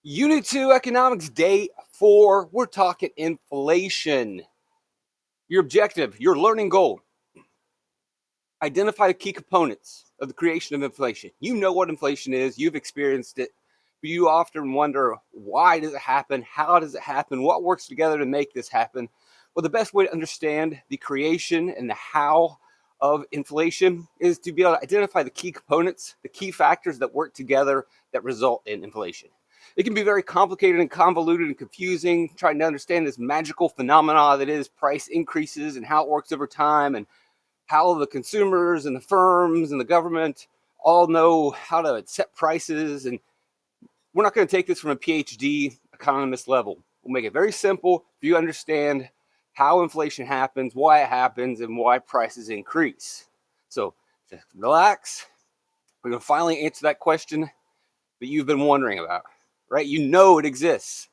Unit 2 Economics Day 4, we're talking inflation. Your objective, your learning goal, identify the key components of the creation of inflation. You know what inflation is, you've experienced it, but you often wonder, why does it happen? How does it happen? What works together to make this happen? Well, the best way to understand the creation and the how of inflation is to be able to identify the key components, the key factors that work together that result in inflation. It can be very complicated and convoluted and confusing, trying to understand this magical phenomena that is price increases and how it works over time, and how the consumers and the firms and the government all know how to set prices. And we're not going to take this from a PhD economist level. We'll make it very simple for you to understand how inflation happens, why it happens, and why prices increase. So just relax. We're going to finally answer that question that you've been wondering about, right? You know it exists.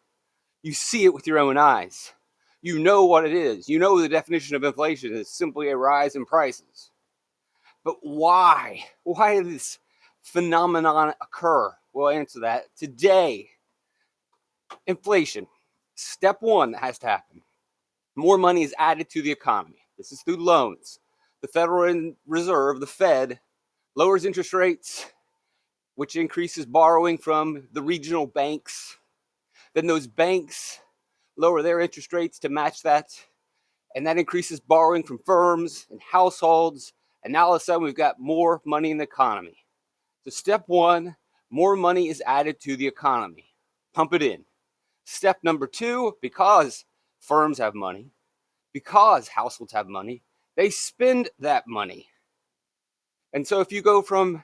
You see it with your own eyes. You know what it is. You know the definition of inflation is simply a rise in prices. But why? Why did this phenomenon occur? We'll answer that today. Inflation. Step one that has to happen. More money is added to the economy. This is through loans. The Federal Reserve, the Fed, lowers interest rates, which increases borrowing from the regional banks. Then those banks lower their interest rates to match that, and that increases borrowing from firms and households. And now all of a sudden we've got more money in the economy. So step one, more money is added to the economy. Pump it in. Step number two, because firms have money, because households have money, they spend that money. And so if you go from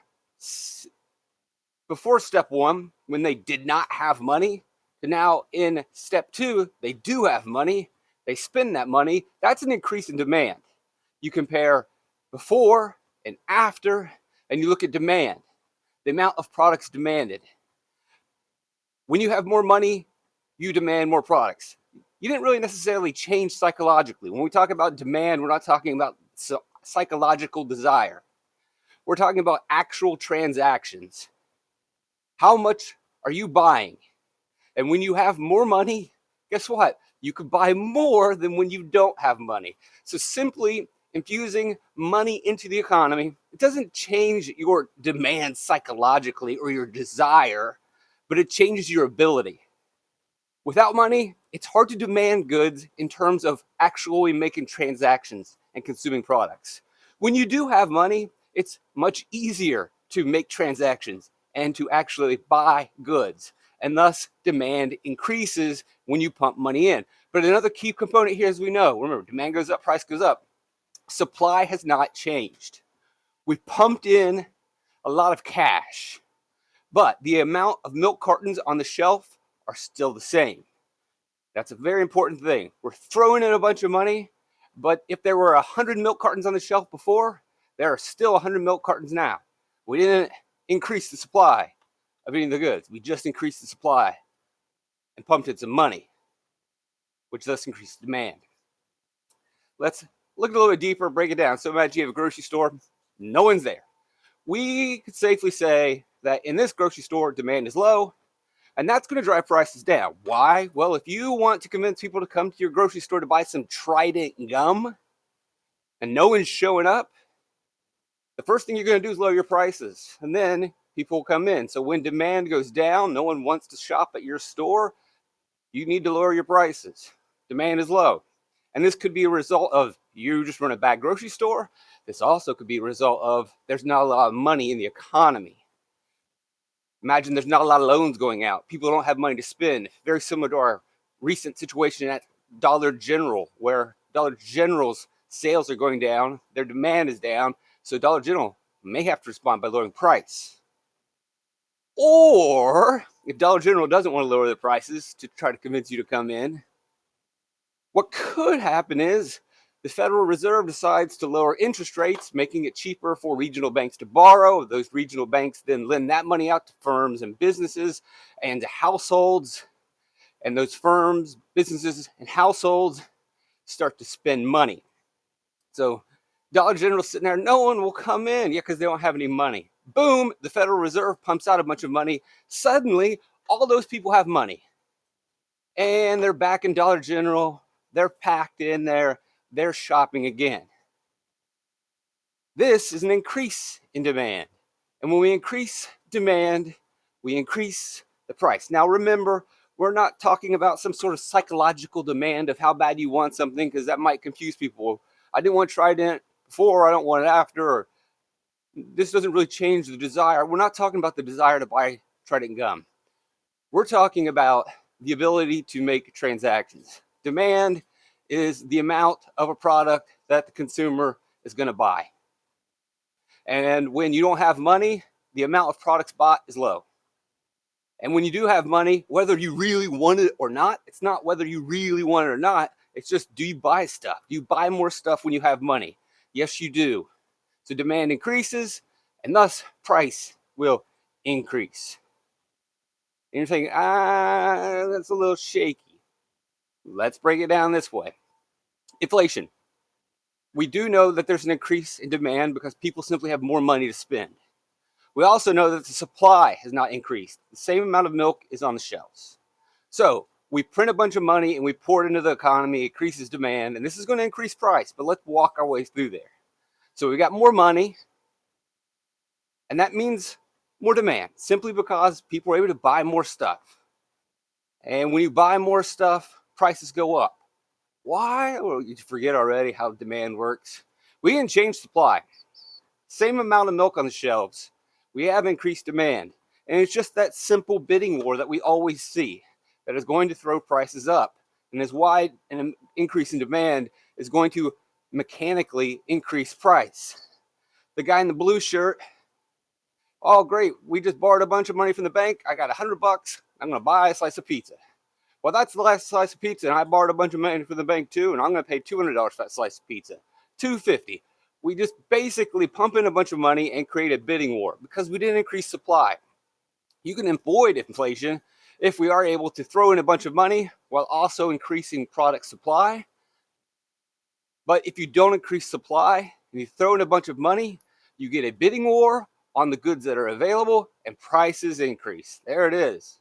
before step one, when they did not have money, to now in step two, they do have money, they spend that money, that's an increase in demand. You compare before and after, and you look at demand, the amount of products demanded. When you have more money, you demand more products. You didn't really necessarily change psychologically. When we talk about demand, we're not talking about psychological desire. We're talking about actual transactions. How much are you buying? And when you have more money, guess what? You can buy more than when you don't have money. So simply infusing money into the economy, it doesn't change your demand psychologically or your desire, but it changes your ability. Without money, it's hard to demand goods in terms of actually making transactions and consuming products. When you do have money, it's much easier to make transactions and to actually buy goods. And thus, demand increases when you pump money in. But another key component here, as we know, remember, demand goes up, price goes up. Supply has not changed. We've pumped in a lot of cash, but the amount of milk cartons on the shelf are still the same. That's a very important thing. We're throwing in a bunch of money, but if there were 100 milk cartons on the shelf before, there are still 100 milk cartons now. We didn't increase the supply of any of the goods. We just increased the supply and pumped in some money, which thus increased demand. Let's look a little bit deeper, break it down. So imagine you have a grocery store, no one's there. We could safely say that in this grocery store, demand is low, and that's going to drive prices down. Why? Well, if you want to convince people to come to your grocery store to buy some Trident gum and no one's showing up, the first thing you're going to do is lower your prices, and then people will come in. So when demand goes down, no one wants to shop at your store, you need to lower your prices. Demand is low. And this could be a result of you just run a bad grocery store. This also could be a result of there's not a lot of money in the economy. Imagine there's not a lot of loans going out. People don't have money to spend. Very similar to our recent situation at Dollar General, where Dollar General's sales are going down, their demand is down, so Dollar General may have to respond by lowering price. Or if Dollar General doesn't want to lower their prices to try to convince you to come in, what could happen is the Federal Reserve decides to lower interest rates, making it cheaper for regional banks to borrow. Those regional banks then lend that money out to firms and businesses and to households. And those firms, businesses, and households start to spend money. So Dollar General's sitting there, no one will come in, because they don't have any money. Boom, the Federal Reserve pumps out a bunch of money. Suddenly, all those people have money and they're back in Dollar General, they're packed in there, they're shopping again. This is an increase in demand. And when we increase demand, we increase the price. Now remember, we're not talking about some sort of psychological demand of how bad you want something, because that might confuse people. I didn't want Trident before, I don't want it after, or this doesn't really change the desire. We're not talking about the desire to buy Trident gum. We're talking about the ability to make transactions. Demand is the amount of a product that the consumer is going to buy. And when you don't have money, the amount of products bought is low. And when you do have money, whether you really want it or not, it's not whether you really want it or not. It's just, do you buy stuff? Do you buy more stuff when you have money? Yes, you do. So demand increases, and thus price will increase. And you're thinking, that's a little shaky. Let's break it down this way. Inflation. We do know that there's an increase in demand because people simply have more money to spend. We also know that the supply has not increased. The same amount of milk is on the shelves. So we print a bunch of money and we pour it into the economy, it increases demand, and this is going to increase price, but let's walk our way through there. So we got more money, and that means more demand, simply because people are able to buy more stuff. And when you buy more stuff, prices go up. Why? Well, you forget already how demand works. We didn't change supply. Same amount of milk on the shelves. We have increased demand. And it's just that simple bidding war that we always see that is going to throw prices up. And is why an increase in demand is going to mechanically increase price. The guy in the blue shirt, oh great, we just borrowed a bunch of money from the bank. I got $100. I'm going to buy a slice of pizza. Well, that's the last slice of pizza, and I borrowed a bunch of money from the bank too, and I'm going to pay $200 for that slice of pizza. $250. We just basically pump in a bunch of money and create a bidding war because we didn't increase supply. You can avoid inflation if we are able to throw in a bunch of money while also increasing product supply. But if you don't increase supply and you throw in a bunch of money, you get a bidding war on the goods that are available and prices increase. There it is.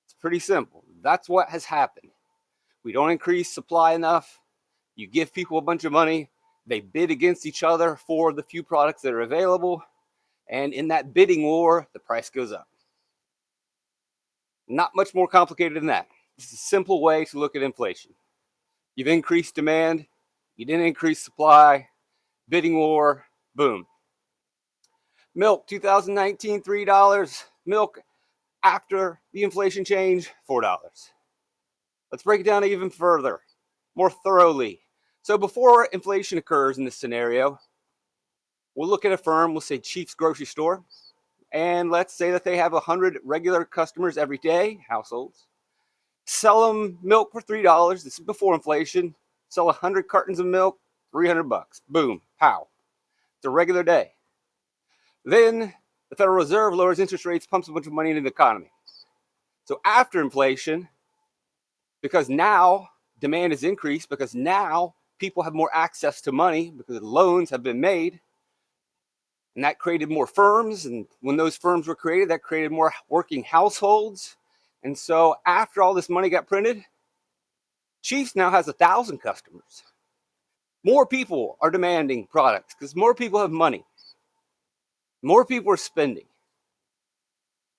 It's pretty simple. That's what has happened. We don't increase supply enough. You give people a bunch of money. They bid against each other for the few products that are available. And in that bidding war, the price goes up. Not much more complicated than that. It's a simple way to look at inflation. You've increased demand. You didn't increase supply. Bidding war. Boom. Milk, 2019, $3. Milk after the inflation change, $4. Let's break it down even further, more thoroughly. So before inflation occurs in this scenario, we'll look at a firm, we'll say Chief's Grocery Store, and let's say that they have 100 regular customers every day, households. Sell them milk for $3. This is before inflation. Sell 100 cartons of milk, $300. Boom, pow. It's a regular day. Then the Federal Reserve lowers interest rates, pumps a bunch of money into the economy. So after inflation, because now demand has increased, because now people have more access to money because loans have been made, and that created more firms, and when those firms were created, that created more working households. And so after all this money got printed, Chiefs now has 1,000 customers. More people are demanding products because more people have money. More people are spending.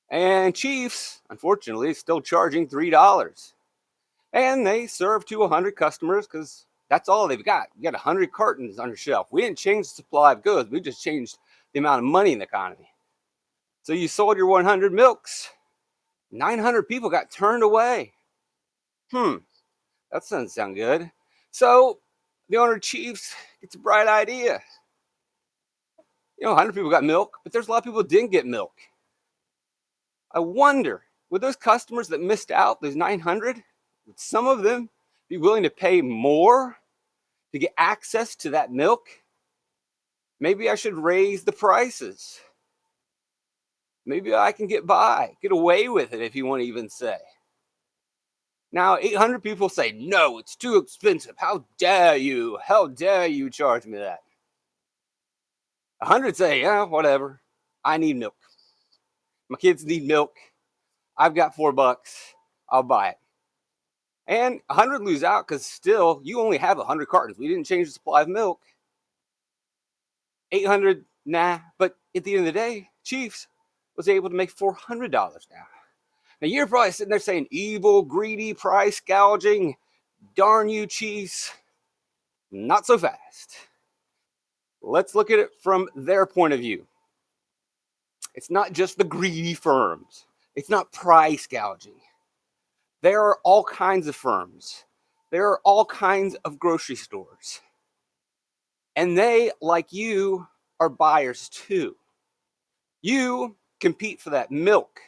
And Chiefs, unfortunately, is still charging $3. And they serve to 100 customers because that's all they've got. You got 100 cartons on your shelf. We didn't change the supply of goods. We just changed the amount of money in the economy. So you sold your 100 milks. 900 people got turned away. That doesn't sound good. So the owner of Chiefs gets a bright idea. 100 people got milk, but there's a lot of people who didn't get milk. I wonder, would those customers that missed out, those 900, would some of them be willing to pay more to get access to that milk? Maybe I should raise the prices. Maybe I can get away with it, if you want to even say. Now, 800 people say, no, it's too expensive. How dare you? How dare you charge me that? 100 say, yeah, whatever. I need milk. My kids need milk. I've got $4. I'll buy it. And 100 lose out because still you only have 100 cartons. We didn't change the supply of milk. 800, nah. But at the end of the day, Chiefs was able to make $400 now. Now you're probably sitting there saying, evil, greedy, price gouging, darn you, Chiefs. Not so fast. Let's look at it from their point of view. It's not just the greedy firms. It's not price gouging. There are all kinds of firms. There are all kinds of grocery stores. And they, like you, are buyers too. You compete for that milk.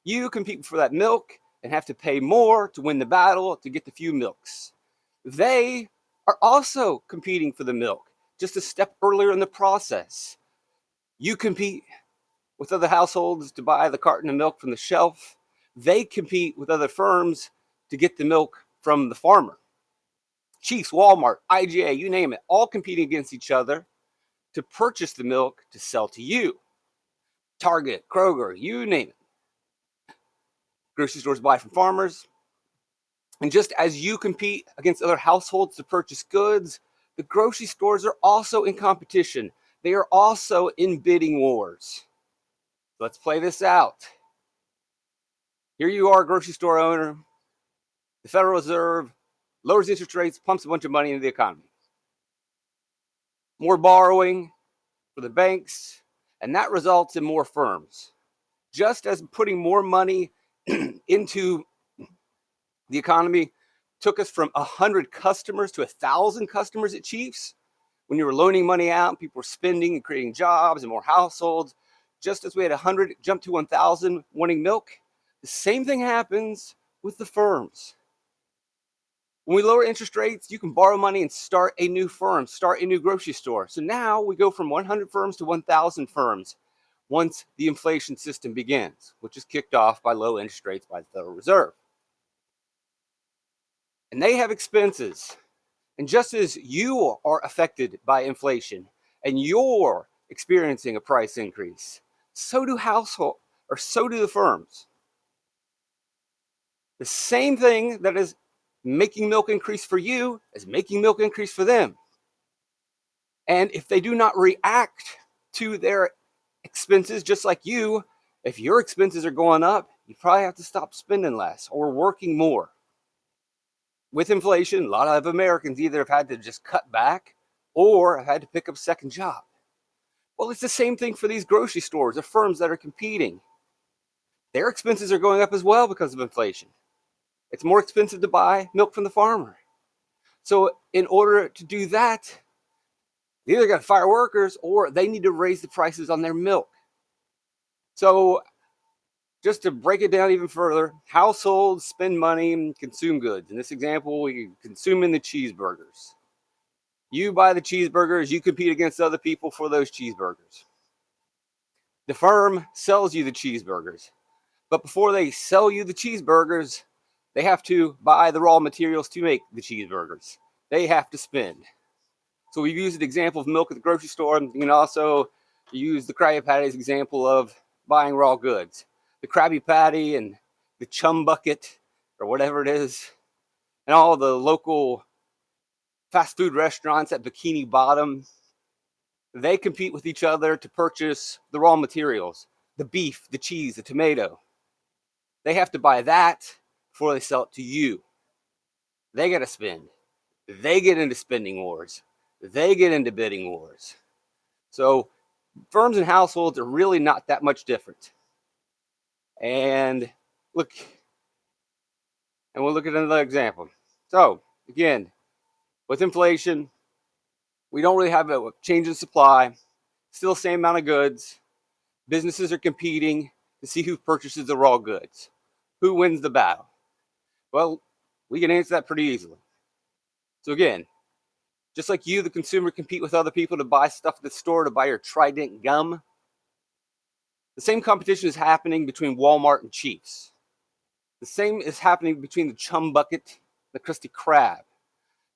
You compete for that milk and have to pay more to win the battle to get the few milks. They are also competing for the milk, just a step earlier in the process. You compete with other households to buy the carton of milk from the shelf. They compete with other firms to get the milk from the farmer. Chiefs, Walmart, IGA, you name it, all competing against each other to purchase the milk to sell to you. Target, Kroger, you name it. Grocery stores buy from farmers. And just as you compete against other households to purchase goods, the grocery stores are also in competition. They are also in bidding wars. Let's play this out. Here you are, a grocery store owner. The Federal Reserve lowers interest rates, pumps a bunch of money into the economy. More borrowing for the banks, and that results in more firms. Just as putting more money into the economy took us from 100 customers to 1,000 customers at Chiefs, when you were loaning money out, people were spending and creating jobs and more households. Just as we had 100 jump to 1,000 wanting milk, the same thing happens with the firms. When we lower interest rates, you can borrow money and start a new firm, start a new grocery store. So now we go from 100 firms to 1,000 firms once the inflation system begins, which is kicked off by low interest rates by the Federal Reserve. And they have expenses. And just as you are affected by inflation and you're experiencing a price increase, so do the firms. The same thing that is making milk increase for you is making milk increase for them. And if they do not react to their expenses, just like you, if your expenses are going up, you probably have to stop spending less or working more. With inflation, a lot of Americans either have had to just cut back or have had to pick up a second job. Well, it's the same thing for these grocery stores or firms that are competing. Their expenses are going up as well because of inflation. It's more expensive to buy milk from the farmer. So in order to do that, they either got to fire workers or they need to raise the prices on their milk. So just to break it down even further, households spend money and consume goods. In this example, we consume in the cheeseburgers. You buy the cheeseburgers, you compete against other people for those cheeseburgers. The firm sells you the cheeseburgers. But before they sell you the cheeseburgers, they have to buy the raw materials to make the cheeseburgers. They have to spend. So we've used the example of milk at the grocery store. You can also use the Krabby Patty's example of buying raw goods. The Krabby Patty and the Chum Bucket, or whatever it is, and all the local fast food restaurants at Bikini Bottom, they compete with each other to purchase the raw materials, the beef, the cheese, the tomato. They have to buy that before they sell it to you. They got to spend. They get into spending wars. They get into bidding wars. So firms and households are really not that much different. And we'll look at another example. So again, with inflation, we don't really have a change in supply. Still the same amount of goods. Businesses are competing to see who purchases the raw goods. Who wins the battle? Well, we can answer that pretty easily. So again, just like you, the consumer, compete with other people to buy stuff at the store, to buy your Trident gum, the same competition is happening between Walmart and Chiefs. The same is happening between the Chum Bucket, the Krusty Krab.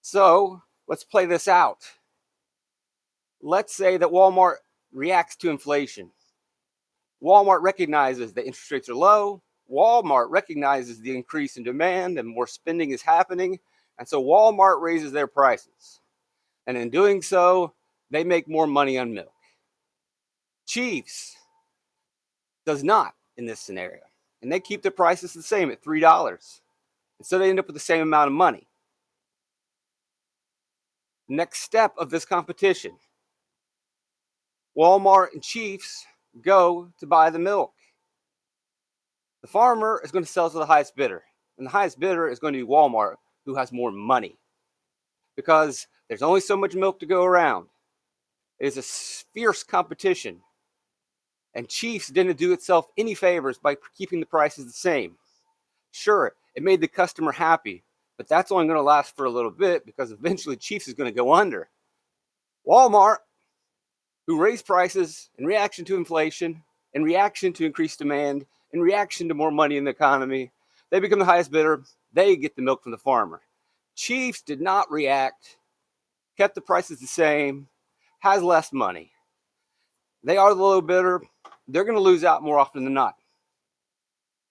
So let's play this out. Let's say that Walmart reacts to inflation. Walmart recognizes that interest rates are low. Walmart recognizes the increase in demand and more spending is happening. And so Walmart raises their prices. And in doing so, they make more money on milk. Chiefs does not in this scenario. And they keep the prices the same at $3. And so they end up with the same amount of money. Next step of this competition, Walmart and Chiefs go to buy the milk. The farmer is going to sell to the highest bidder. And the highest bidder is going to be Walmart, who has more money. Because there's only so much milk to go around. It is a fierce competition. And Chiefs didn't do itself any favors by keeping the prices the same. Sure, it made the customer happy, but that's only going to last for a little bit because eventually Chiefs is going to go under. Walmart, who raised prices in reaction to inflation, in reaction to increased demand, in reaction to more money in the economy, they become the highest bidder. They get the milk from the farmer. Chiefs did not react, kept the prices the same, has less money. They are the low bidder. They're going to lose out more often than not.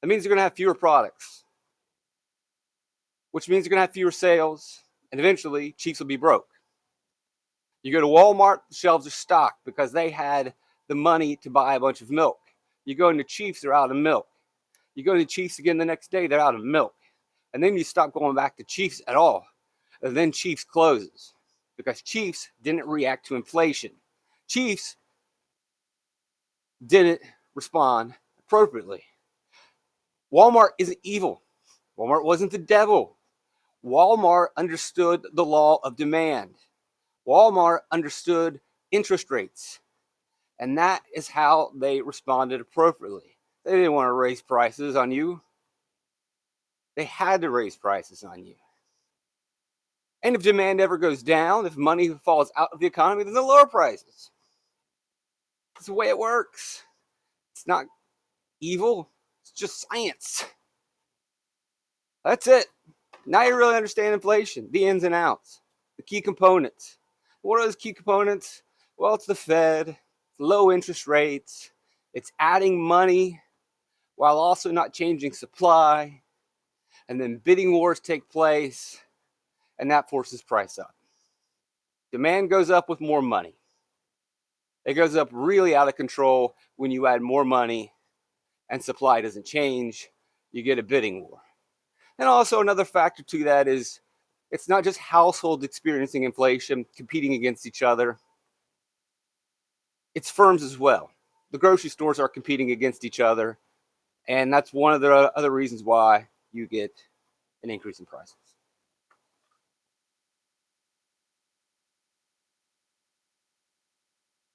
That means they're going to have fewer products, which means they're going to have fewer sales, and eventually Chiefs will be broke. You go to Walmart, the shelves are stocked because they had the money to buy a bunch of milk. You go into Chiefs, they're out of milk. You go to Chiefs again the next day, they're out of milk. And then you stop going back to Chiefs at all. And then Chiefs closes because Chiefs didn't react to inflation. Chiefs didn't respond appropriately. Walmart isn't evil. Walmart wasn't the devil. Walmart understood the law of demand. Walmart understood interest rates. And that is how they responded appropriately. They didn't want to raise prices on you. They had to raise prices on you. And if demand ever goes down, if money falls out of the economy, then they'll lower prices. That's the way it works. It's not evil. It's just science. That's it. Now you really understand inflation, the ins and outs, the key components. What are those key components? Well, it's the Fed, it's low interest rates, it's adding money while also not changing supply, and then bidding wars take place, and that forces price up. Demand goes up with more money. It goes up really out of control when you add more money and supply doesn't change. You get a bidding war. And also another factor to that is it's not just households experiencing inflation, competing against each other. It's firms as well. The grocery stores are competing against each other. And that's one of the other reasons why you get an increase in prices.